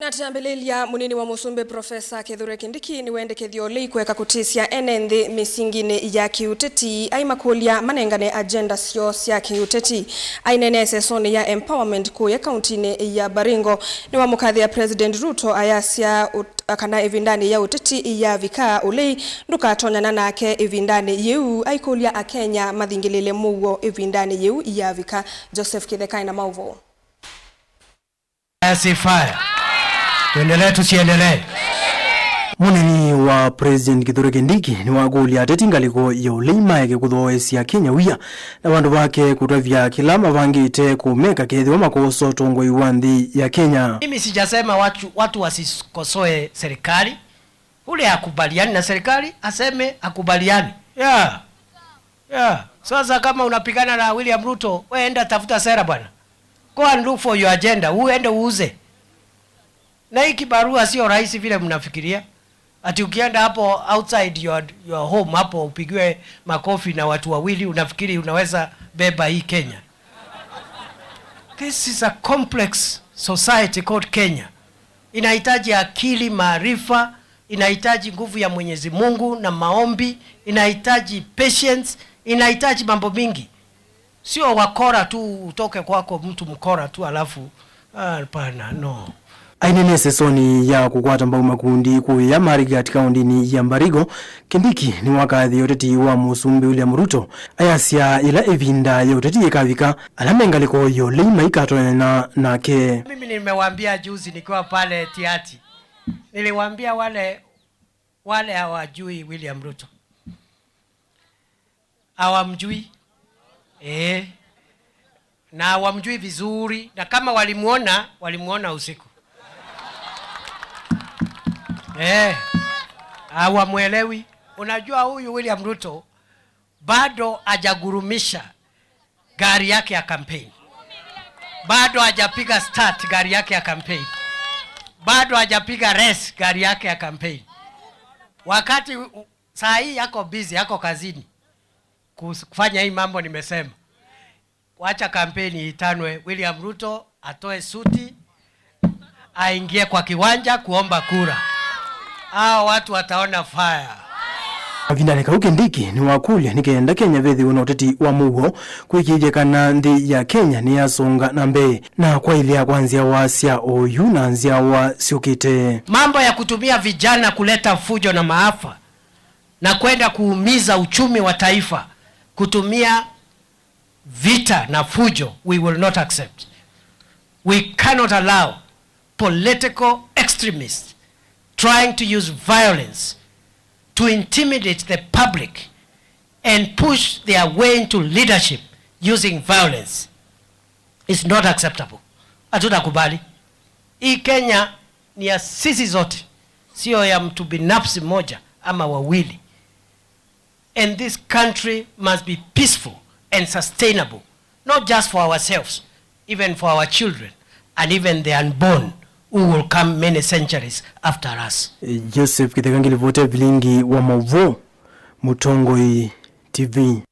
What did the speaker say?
Natambililia munini wa Musumbe Profesa Kithure Kindiki ni wendekethio likweka kutisia enenthi misingine ya kiuteti aimakulia manengane agenda sio cia kiuteti ainene sesoni ya empowerment ku ya kauntini ya Baringo ni wa mukathi ya President Ruto ayasia kana evindani ya uteti ya vika ulei nduka tonyana nake evindani yeu aikulia akenya mathingilile muwo evindani yeu ya vika. Joseph Kitheka na mauvo asifaya tuendelee tusiendelee. Munini wa President Kithure Kindiki ni wagulia ateti ngaliko ya uleima yake kuthoesia Kenya wia na wandu wake kutavya kila mavangite kumeka kethiwa makoso tongoi wa nthi ya Kenya. Mimi sijasema watu wasikosoe serikali. Ule akubaliani na serikali aseme akubaliani. Sasa kama unapigana na William Ruto, wewe enda tafuta sera bwana. Go and look for your agenda. Uende uuze. Na hiki barua sio rahisi vile mnafikiria. Ati ukienda hapo outside your home hapo upigiwe makofi na watu wawili unafikiri unaweza beba hii Kenya. This is a complex society called Kenya. Inahitaji akili, maarifa, inahitaji nguvu ya Mwenyezi Mungu na maombi, inahitaji patience, inahitaji mambo mingi. Sio wakora tu utoke kwako mtu mkora tu alafu hapana, no. Ainene sesoni ya kukwata mbau makundi kuya mariga katika undini ya Baringo, Kindiki ni wakathi uteti wa Musumbe William Ruto ayasia ila evinda ya uteti yekavika alamengaliko yo leima ikatona nake. Mimi nimewaambia juzi nikiwa pale Tiati, niliwaambia wale hawajui William Ruto, hawamjui na hawamjui vizuri, na kama walimuona usiku. Hawamuelewi. Unajua huyu William Ruto bado hajagurumisha gari yake ya campaign. Bado hajapiga start gari yake ya campaign. Bado hajapiga race gari yake ya campaign. Wakati saa hii yako busy, yako kazini kufanya hii mambo nimesema. Wacha kampeni itanwe, William Ruto atoe suti aingie kwa kiwanja kuomba kura. Hao watu wataona fire. Avindane ka Kindiki ni wakulia nikenda Kenya vethi una uteti wa mugo kuikijekana nthi ya Kenya ni yasonga na mbe na kwa ile ya kwanzia wasia oyu na nzia wa siukite. Mambo ya kutumia vijana kuleta fujo na maafa na kwenda kuumiza uchumi wa taifa, kutumia vita na fujo, we will not accept. We cannot allow political extremists trying to use violence to intimidate the public and push their way into leadership using violence. It's not acceptable. Hatutakubali. Hii Kenya ni ya sisi zote, sio ya mtu binafsi mmoja ama wawili. And this country must be peaceful and sustainable, not just for ourselves, even for our children and even the unborn who will come many centuries after us. Joseph Kitheka ngilivote vilingi wa mauvo Mutongoi TV.